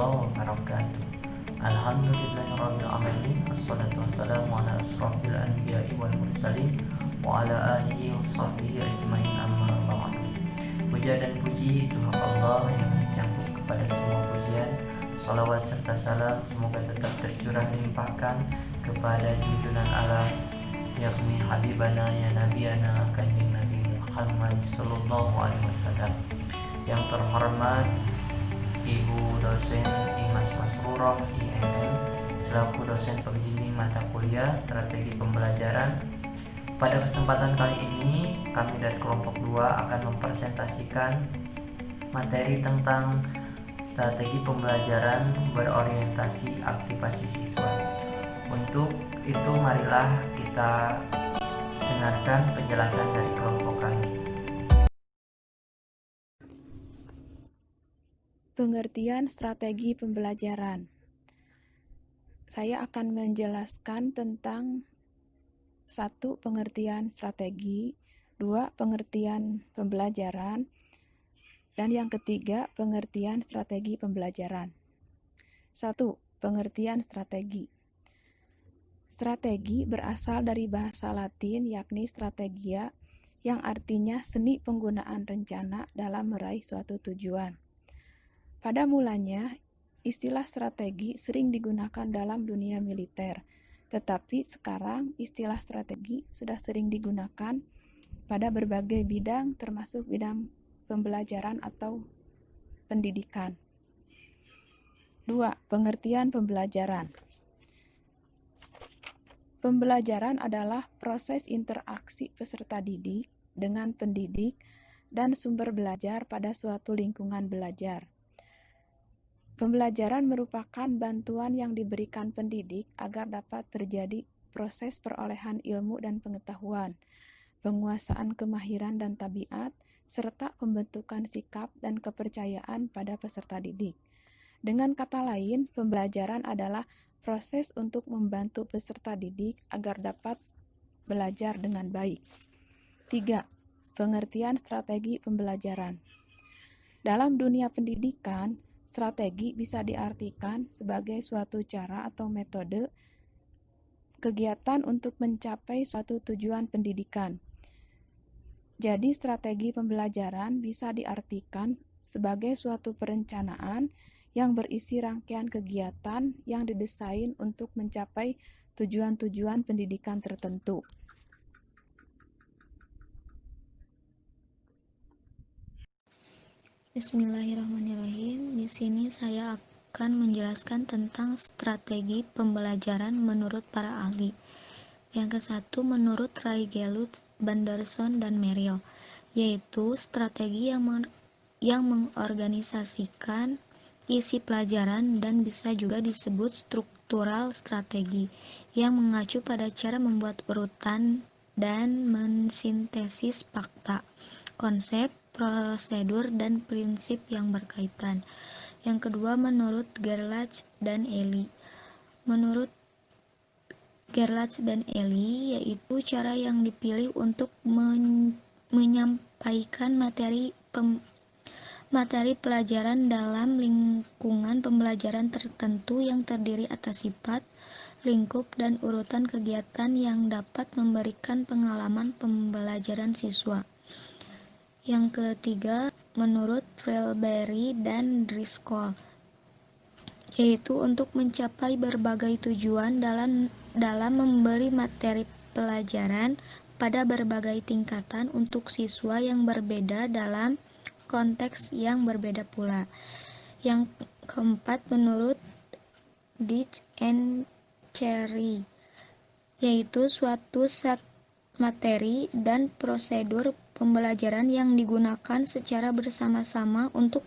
warahmatullahi wabarakatuh. Alhamdulillahirrahmanirrahim. Assalatu wassalamu ala asrafil anbiya'i wal mursalin wa ala alihi wa sahbihi ajma'in, amma ba'du. Puja dan puji itu hak Allah yang mencakup kepada semua pujian. Salawat serta salam semoga tetap tercurah dilimpahkan kepada junjungan alam, yakni Habibana ya Nabiana Kanjeng Nabi Muhammad Sallallahu Alaihi Wasallam. Yang terhormat Ibu dosen Imas Masrurah IMM selaku dosen pembimbing mata kuliah strategi pembelajaran. Pada kesempatan kali ini kami dari kelompok 2 akan mempresentasikan materi tentang strategi pembelajaran berorientasi aktivasi siswa. Untuk itu marilah kita dengarkan penjelasan dari kelompok kami. Pengertian strategi pembelajaran. Saya akan menjelaskan tentang 1. Pengertian strategi, 2. Pengertian pembelajaran, dan yang ketiga, pengertian strategi pembelajaran. 1. Pengertian strategi. Strategi berasal dari bahasa Latin yakni strategia, yang artinya seni penggunaan rencana dalam meraih suatu tujuan. Pada mulanya, istilah strategi sering digunakan dalam dunia militer, tetapi sekarang istilah strategi sudah sering digunakan pada berbagai bidang termasuk bidang pembelajaran atau pendidikan. 2. Pengertian pembelajaran. Pembelajaran adalah proses interaksi peserta didik dengan pendidik dan sumber belajar pada suatu lingkungan belajar. Pembelajaran merupakan bantuan yang diberikan pendidik agar dapat terjadi proses perolehan ilmu dan pengetahuan, penguasaan kemahiran dan tabiat, serta pembentukan sikap dan kepercayaan pada peserta didik. Dengan kata lain, pembelajaran adalah proses untuk membantu peserta didik agar dapat belajar dengan baik. 3. Pengertian strategi pembelajaran. Dalam dunia pendidikan, strategi bisa diartikan sebagai suatu cara atau metode kegiatan untuk mencapai suatu tujuan pendidikan. Jadi, strategi pembelajaran bisa diartikan sebagai suatu perencanaan yang berisi rangkaian kegiatan yang didesain untuk mencapai tujuan-tujuan pendidikan tertentu. Bismillahirrahmanirrahim. Di sini saya akan menjelaskan tentang strategi pembelajaran menurut para ahli. Yang ke-1 menurut Ray Gelut, Banderson, dan Merrill, yaitu strategi yang mengorganisasikan isi pelajaran dan bisa juga disebut struktural strategi, yang mengacu pada cara membuat urutan dan mensintesis fakta, konsep, prosedur, dan prinsip yang berkaitan. Yang kedua menurut Gerlach dan Ely. Menurut Gerlach dan Ely, yaitu cara yang dipilih untuk menyampaikan materi pelajaran dalam lingkungan pembelajaran tertentu yang terdiri atas sifat, lingkup, dan urutan kegiatan yang dapat memberikan pengalaman pembelajaran siswa. Yang ketiga, menurut Freilberry dan Driscoll, yaitu untuk mencapai berbagai tujuan dalam memberi materi pelajaran pada berbagai tingkatan untuk siswa yang berbeda dalam konteks yang berbeda pula. Yang keempat, menurut Ditch and Cherry, yaitu suatu set materi dan prosedur pembelajaran yang digunakan secara bersama-sama untuk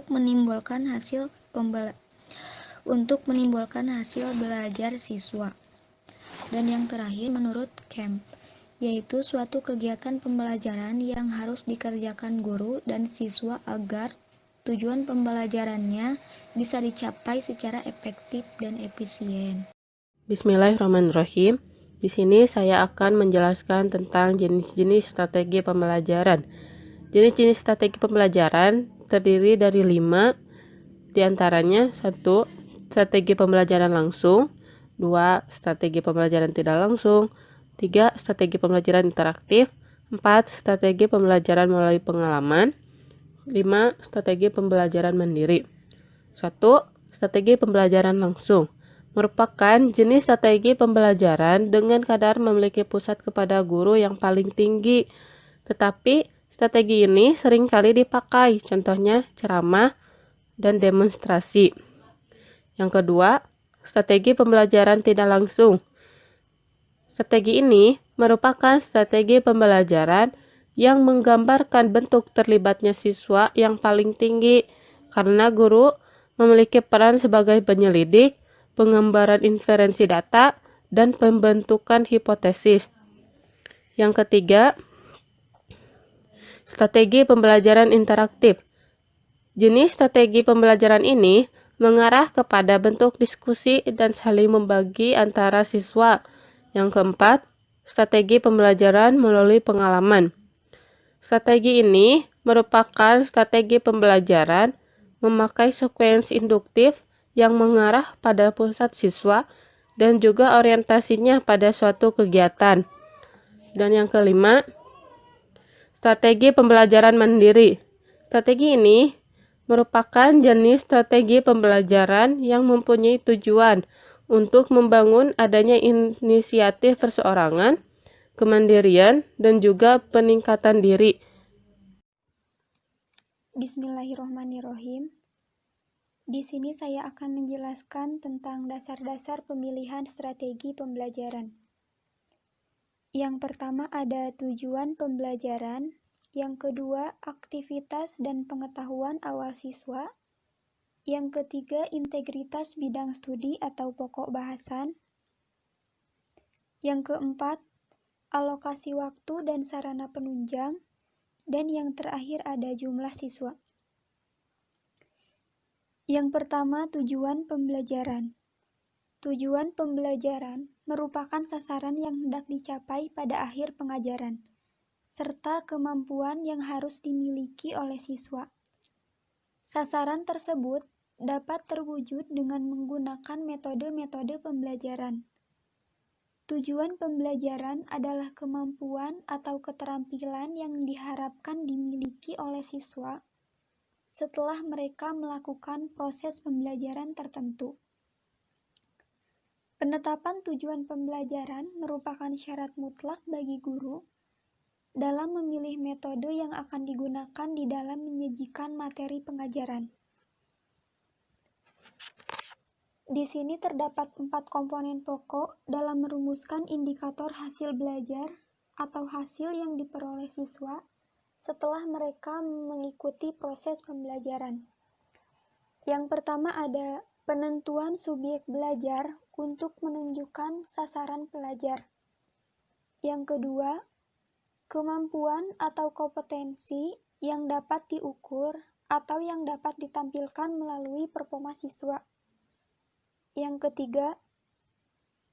menimbulkan hasil belajar siswa. Dan yang terakhir menurut Kemp, yaitu suatu kegiatan pembelajaran yang harus dikerjakan guru dan siswa agar tujuan pembelajarannya bisa dicapai secara efektif dan efisien. Bismillahirrahmanirrahim. Di sini saya akan menjelaskan tentang jenis-jenis strategi pembelajaran. Jenis-jenis strategi pembelajaran terdiri dari 5, Di antaranya 1. Strategi pembelajaran langsung, 2. Strategi pembelajaran tidak langsung, 3. Strategi pembelajaran interaktif, 4. Strategi pembelajaran melalui pengalaman, 5. Strategi pembelajaran mandiri. 1. Strategi pembelajaran langsung merupakan jenis strategi pembelajaran dengan kadar memiliki pusat kepada guru yang paling tinggi. Tetapi strategi ini seringkali dipakai, contohnya ceramah dan demonstrasi. Yang kedua, strategi pembelajaran tidak langsung. Strategi ini merupakan strategi pembelajaran yang menggambarkan bentuk terlibatnya siswa yang paling tinggi, karena guru memiliki peran sebagai penyelidik, penggambaran inferensi data, dan pembentukan hipotesis. Yang ketiga, strategi pembelajaran interaktif. Jenis strategi pembelajaran ini mengarah kepada bentuk diskusi dan saling membagi antara siswa. Yang keempat, strategi pembelajaran melalui pengalaman. Strategi ini merupakan strategi pembelajaran memakai sekuensi induktif yang mengarah pada pusat siswa dan juga orientasinya pada suatu kegiatan. Dan yang kelima, strategi pembelajaran mandiri. Strategi ini merupakan jenis strategi pembelajaran yang mempunyai tujuan untuk membangun adanya inisiatif perseorangan, kemandirian, dan juga peningkatan diri. Bismillahirrahmanirrahim. Di sini saya akan menjelaskan tentang dasar-dasar pemilihan strategi pembelajaran. Yang pertama ada tujuan pembelajaran, yang kedua aktivitas dan pengetahuan awal siswa, yang ketiga integritas bidang studi atau pokok bahasan, yang keempat alokasi waktu dan sarana penunjang, dan yang terakhir ada jumlah siswa. Yang pertama, tujuan pembelajaran. Tujuan pembelajaran merupakan sasaran yang hendak dicapai pada akhir pengajaran, serta kemampuan yang harus dimiliki oleh siswa. Sasaran tersebut dapat terwujud dengan menggunakan metode-metode pembelajaran. Tujuan pembelajaran adalah kemampuan atau keterampilan yang diharapkan dimiliki oleh siswa setelah mereka melakukan proses pembelajaran tertentu. Penetapan tujuan pembelajaran merupakan syarat mutlak bagi guru dalam memilih metode yang akan digunakan di dalam menyajikan materi pengajaran. Di sini terdapat 4 komponen pokok dalam merumuskan indikator hasil belajar atau hasil yang diperoleh siswa setelah mereka mengikuti proses pembelajaran. Yang pertama ada penentuan subjek belajar untuk menunjukkan sasaran pelajar. Yang kedua, kemampuan atau kompetensi yang dapat diukur atau yang dapat ditampilkan melalui performa siswa. Yang ketiga,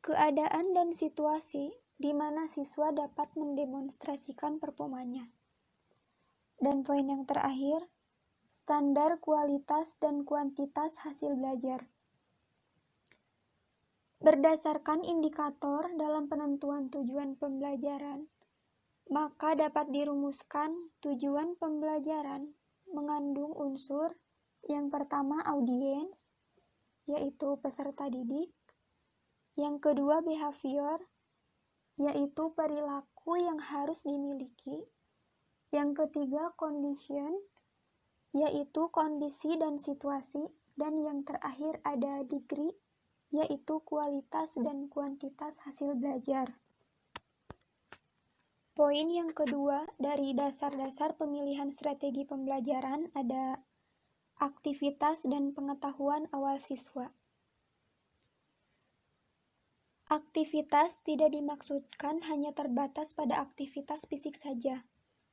keadaan dan situasi di mana siswa dapat mendemonstrasikan performanya. Dan poin yang terakhir, standar kualitas dan kuantitas hasil belajar. Berdasarkan indikator dalam penentuan tujuan pembelajaran, maka dapat dirumuskan tujuan pembelajaran mengandung unsur yang pertama audiens, yaitu peserta didik. Yang kedua behavior, yaitu perilaku yang harus dimiliki. Yang ketiga condition, yaitu kondisi dan situasi. Dan yang terakhir ada degree, yaitu kualitas dan kuantitas hasil belajar. Poin yang kedua dari dasar-dasar pemilihan strategi pembelajaran ada aktivitas dan pengetahuan awal siswa. Aktivitas tidak dimaksudkan hanya terbatas pada aktivitas fisik saja,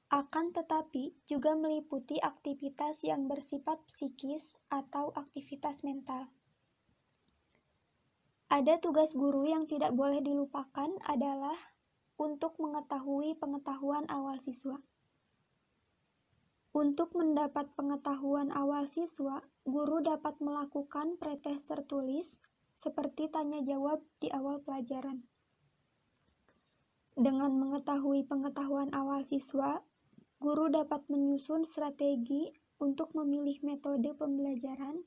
akan tetapi juga meliputi aktivitas yang bersifat psikis atau aktivitas mental. Ada tugas guru yang tidak boleh dilupakan adalah untuk mengetahui pengetahuan awal siswa. Untuk mendapat pengetahuan awal siswa, guru dapat melakukan pretest tertulis seperti tanya jawab di awal pelajaran. Dengan mengetahui pengetahuan awal siswa, guru dapat menyusun strategi untuk memilih metode pembelajaran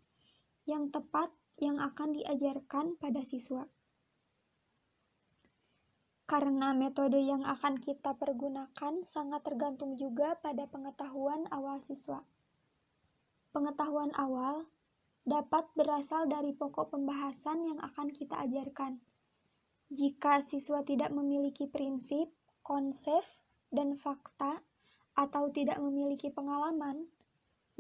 yang tepat yang akan diajarkan pada siswa. Karena metode yang akan kita pergunakan sangat tergantung juga pada pengetahuan awal siswa. Pengetahuan awal dapat berasal dari pokok pembahasan yang akan kita ajarkan. Jika siswa tidak memiliki prinsip, konsep, dan fakta, atau tidak memiliki pengalaman,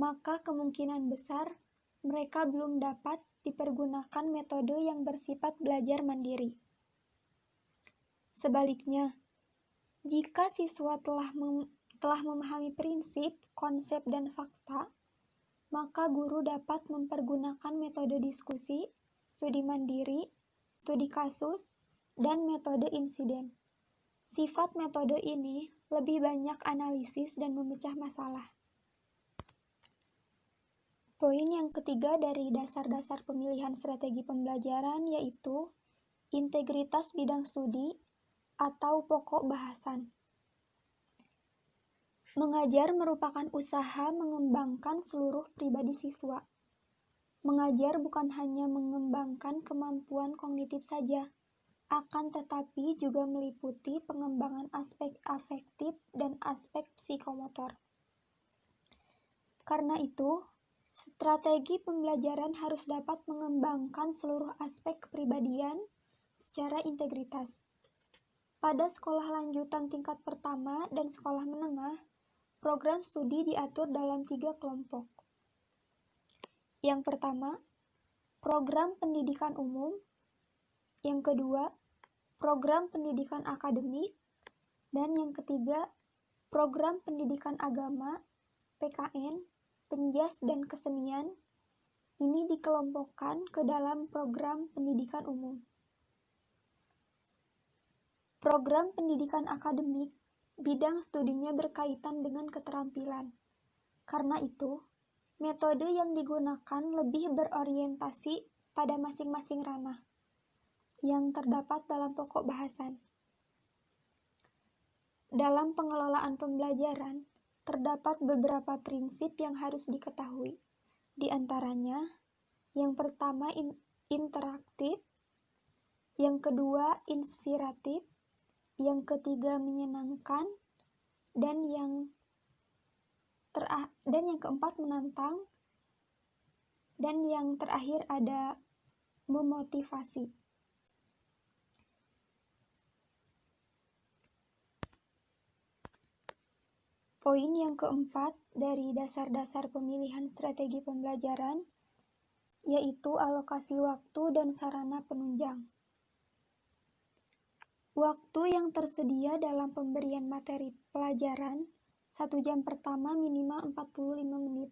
maka kemungkinan besar mereka belum dapat dipergunakan metode yang bersifat belajar mandiri. Sebaliknya, jika siswa telah memahami prinsip, konsep, dan fakta, maka guru dapat mempergunakan metode diskusi, studi mandiri, studi kasus, dan metode insiden. Sifat metode ini lebih banyak analisis dan memecah masalah. Poin yang ketiga dari dasar-dasar pemilihan strategi pembelajaran yaitu integritas bidang studi atau pokok bahasan. Mengajar merupakan usaha mengembangkan seluruh pribadi siswa. Mengajar bukan hanya mengembangkan kemampuan kognitif saja, akan tetapi juga meliputi pengembangan aspek afektif dan aspek psikomotor. Karena itu, strategi pembelajaran harus dapat mengembangkan seluruh aspek kepribadian secara integritas. Pada sekolah lanjutan tingkat pertama dan sekolah menengah, program studi diatur dalam 3 kelompok. Yang pertama, program pendidikan umum. Yang kedua, program pendidikan akademik. Dan yang ketiga, program pendidikan agama, PKN, penjas dan kesenian. Ini dikelompokkan ke dalam program pendidikan umum. Program pendidikan akademik, bidang studinya berkaitan dengan keterampilan. Karena itu, metode yang digunakan lebih berorientasi pada masing-masing ranah yang terdapat dalam pokok bahasan. Dalam pengelolaan pembelajaran, terdapat beberapa prinsip yang harus diketahui. Di antaranya, yang pertama interaktif, yang kedua inspiratif, yang ketiga menyenangkan, dan yang keempat menantang, dan yang terakhir ada memotivasi. Poin yang keempat dari dasar-dasar pemilihan strategi pembelajaran yaitu alokasi waktu dan sarana penunjang. Waktu yang tersedia dalam pemberian materi pelajaran 1 jam pertama minimal 45 menit.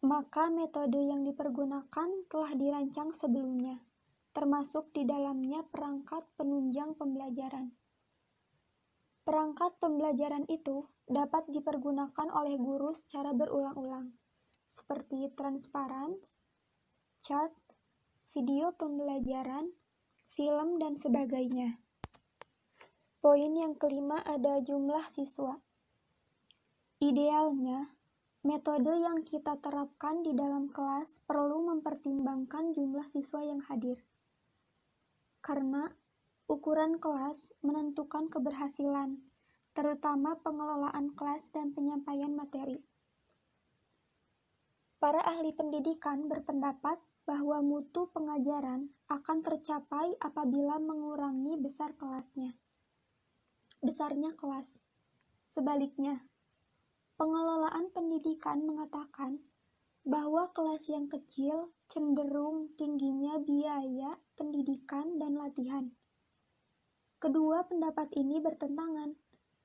Maka metode yang dipergunakan telah dirancang sebelumnya, termasuk di dalamnya perangkat penunjang pembelajaran. Perangkat pembelajaran itu dapat dipergunakan oleh guru secara berulang-ulang, seperti transparan, chart, video pembelajaran, film, dan sebagainya. Poin yang kelima ada jumlah siswa. Idealnya, metode yang kita terapkan di dalam kelas perlu mempertimbangkan jumlah siswa yang hadir. Karena ukuran kelas menentukan keberhasilan, terutama pengelolaan kelas dan penyampaian materi. Para ahli pendidikan berpendapat bahwa mutu pengajaran akan tercapai apabila mengurangi besarnya kelas. Sebaliknya, pengelolaan pendidikan mengatakan bahwa kelas yang kecil cenderung tingginya biaya pendidikan dan latihan. Kedua pendapat ini bertentangan.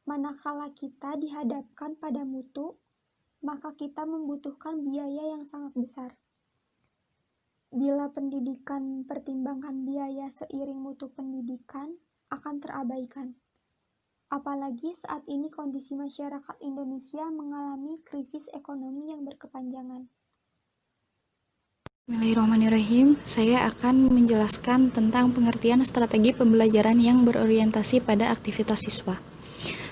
Manakala kita dihadapkan pada mutu, maka kita membutuhkan biaya yang sangat besar. Bila pendidikan pertimbangkan biaya seiring mutu pendidikan akan terabaikan. Apalagi saat ini kondisi masyarakat Indonesia mengalami krisis ekonomi yang berkepanjangan. Bismillahirrahmanirrahim. Saya akan menjelaskan tentang pengertian strategi pembelajaran yang berorientasi pada aktivitas siswa.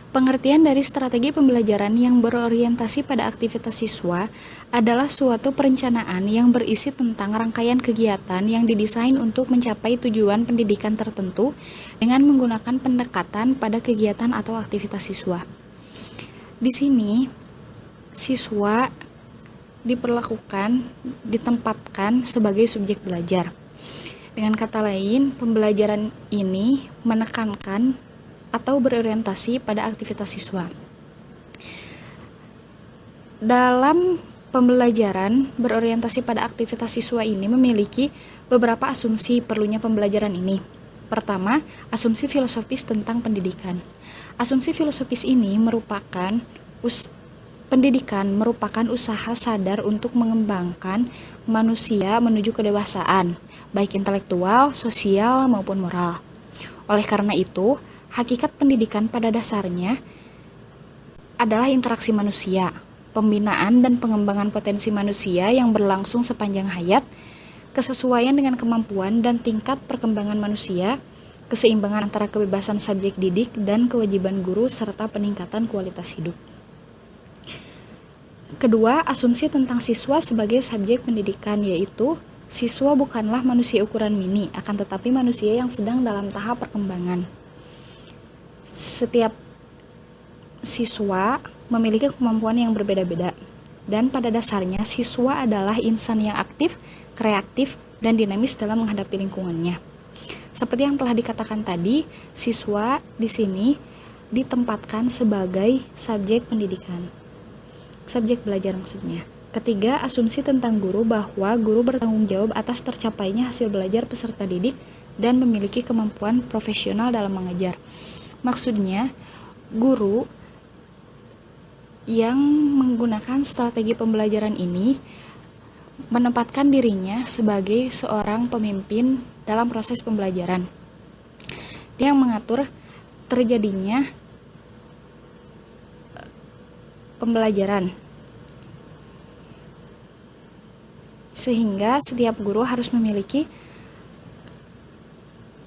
Pengertian dari strategi pembelajaran yang berorientasi pada aktivitas siswa adalah suatu perencanaan yang berisi tentang rangkaian kegiatan yang didesain untuk mencapai tujuan pendidikan tertentu dengan menggunakan pendekatan pada kegiatan atau aktivitas siswa. Di sini, siswa ditempatkan sebagai subjek belajar. Dengan kata lain, pembelajaran ini menekankan atau berorientasi pada aktivitas siswa. Dalam pembelajaran berorientasi pada aktivitas siswa ini memiliki beberapa asumsi perlunya pembelajaran ini. Pertama, asumsi filosofis tentang pendidikan. Asumsi filosofis ini merupakan pendidikan merupakan usaha sadar untuk mengembangkan manusia menuju kedewasaan, baik intelektual, sosial, maupun moral. Oleh karena itu, hakikat pendidikan pada dasarnya adalah interaksi manusia, pembinaan dan pengembangan potensi manusia yang berlangsung sepanjang hayat, kesesuaian dengan kemampuan dan tingkat perkembangan manusia, keseimbangan antara kebebasan subjek didik dan kewajiban guru, serta peningkatan kualitas hidup. Kedua, asumsi tentang siswa sebagai subjek pendidikan, yaitu siswa bukanlah manusia ukuran mini, akan tetapi manusia yang sedang dalam tahap perkembangan. Setiap siswa memiliki kemampuan yang berbeda-beda, dan pada dasarnya siswa adalah insan yang aktif, kreatif, dan dinamis dalam menghadapi lingkungannya. Seperti yang telah dikatakan tadi, siswa di sini ditempatkan sebagai subjek pendidikan, subjek belajar maksudnya. Ketiga, asumsi tentang guru bahwa guru bertanggung jawab atas tercapainya hasil belajar peserta didik dan memiliki kemampuan profesional dalam mengajar. Maksudnya, guru yang menggunakan strategi pembelajaran ini menempatkan dirinya sebagai seorang pemimpin dalam proses pembelajaran. Dia yang mengatur terjadinya pembelajaran. Sehingga setiap guru harus memiliki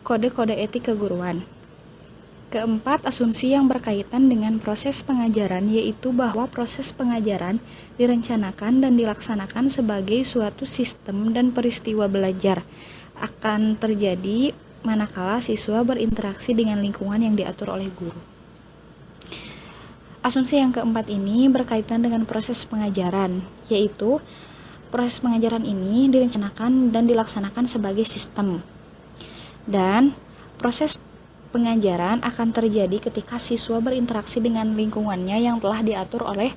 kode-kode etik keguruan. Keempat, asumsi yang berkaitan dengan proses pengajaran, yaitu bahwa proses pengajaran direncanakan dan dilaksanakan sebagai suatu sistem dan peristiwa belajar akan terjadi manakala siswa berinteraksi dengan lingkungan yang diatur oleh guru. Asumsi yang keempat ini berkaitan dengan proses pengajaran, yaitu proses pengajaran ini direncanakan dan dilaksanakan sebagai sistem. Dan proses pengajaran akan terjadi ketika siswa berinteraksi dengan lingkungannya yang telah diatur oleh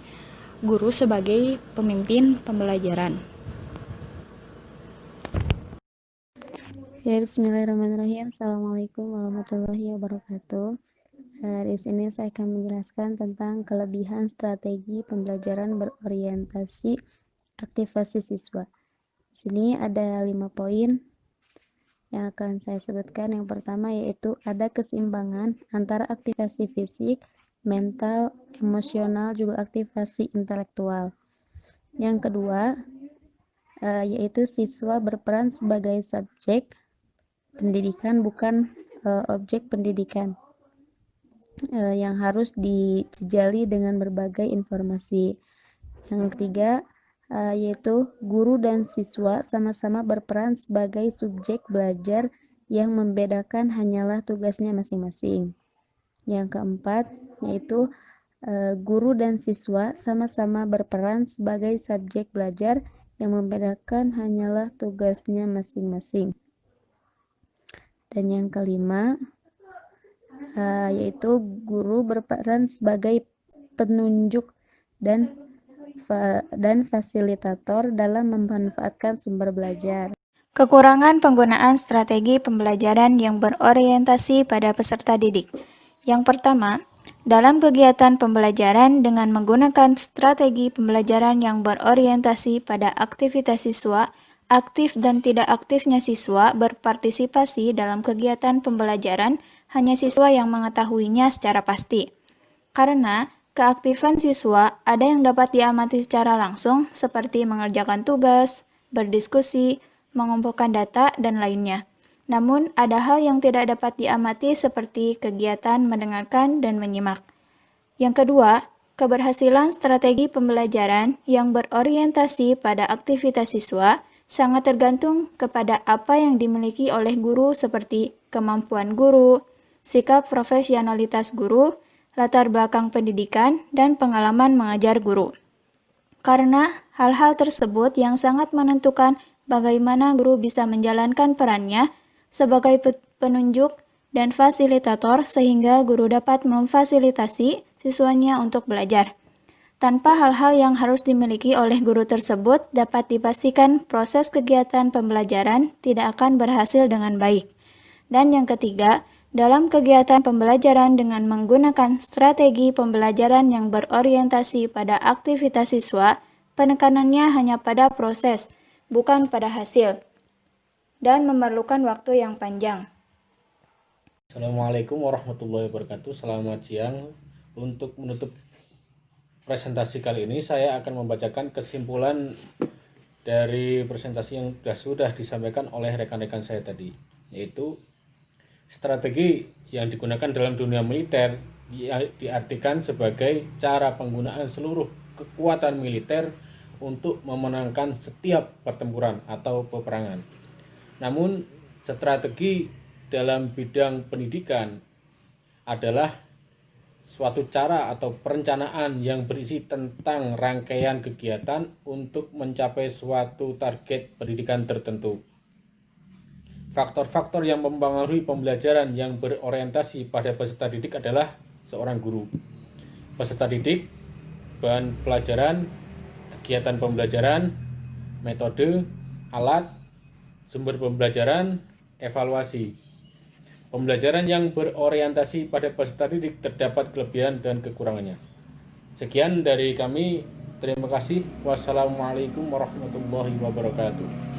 guru sebagai pemimpin pembelajaran. Ya, bismillahirrahmanirrahim. Assalamualaikum warahmatullahi wabarakatuh. Di sini saya akan menjelaskan tentang kelebihan strategi pembelajaran berorientasi aktivasi siswa. Di sini ada 5 poin yang akan saya sebutkan. Yang pertama yaitu ada keseimbangan antara aktivasi fisik, mental, emosional, juga aktivasi intelektual. Yang kedua yaitu siswa berperan sebagai subjek pendidikan, bukan objek pendidikan yang harus dijejali dengan berbagai informasi. Yang ketiga yaitu guru dan siswa sama-sama berperan sebagai subjek belajar, yang membedakan hanyalah tugasnya masing-masing. Yang keempat yaitu guru dan siswa sama-sama berperan sebagai subjek belajar, yang membedakan hanyalah tugasnya masing-masing. Dan yang kelima yaitu guru berperan sebagai penunjuk dan fasilitator dalam memanfaatkan sumber belajar. Kekurangan penggunaan strategi pembelajaran yang berorientasi pada peserta didik. Yang pertama, dalam kegiatan pembelajaran dengan menggunakan strategi pembelajaran yang berorientasi pada aktivitas siswa, Aktif dan tidak aktifnya siswa berpartisipasi dalam kegiatan pembelajaran hanya siswa yang mengetahuinya secara pasti. Karena keaktifan siswa ada yang dapat diamati secara langsung seperti mengerjakan tugas, berdiskusi, mengumpulkan data, dan lainnya. Namun, ada hal yang tidak dapat diamati seperti kegiatan mendengarkan dan menyimak. Yang kedua, keberhasilan strategi pembelajaran yang berorientasi pada aktivitas siswa sangat tergantung kepada apa yang dimiliki oleh guru seperti kemampuan guru, sikap profesionalitas guru, latar belakang pendidikan, dan pengalaman mengajar guru. Karena hal-hal tersebut yang sangat menentukan bagaimana guru bisa menjalankan perannya sebagai penunjuk dan fasilitator sehingga guru dapat memfasilitasi siswanya untuk belajar. Tanpa hal-hal yang harus dimiliki oleh guru tersebut, dapat dipastikan proses kegiatan pembelajaran tidak akan berhasil dengan baik. Dan yang ketiga, dalam kegiatan pembelajaran dengan menggunakan strategi pembelajaran yang berorientasi pada aktivitas siswa, penekanannya hanya pada proses, bukan pada hasil, dan memerlukan waktu yang panjang. Assalamualaikum warahmatullahi wabarakatuh. Selamat siang. Untuk menutup presentasi kali ini, saya akan membacakan kesimpulan dari presentasi yang sudah disampaikan oleh rekan-rekan saya tadi, yaitu strategi yang digunakan dalam dunia militer diartikan sebagai cara penggunaan seluruh kekuatan militer untuk memenangkan setiap pertempuran atau peperangan. Namun, strategi dalam bidang pendidikan adalah suatu cara atau perencanaan yang berisi tentang rangkaian kegiatan untuk mencapai suatu target pendidikan tertentu. Faktor-faktor yang mempengaruhi pembelajaran yang berorientasi pada peserta didik adalah seorang guru, peserta didik, bahan pelajaran, kegiatan pembelajaran, metode, alat, sumber pembelajaran, evaluasi. Pembelajaran yang berorientasi pada peserta didik terdapat kelebihan dan kekurangannya. Sekian dari kami. Terima kasih. Wassalamualaikum warahmatullahi wabarakatuh.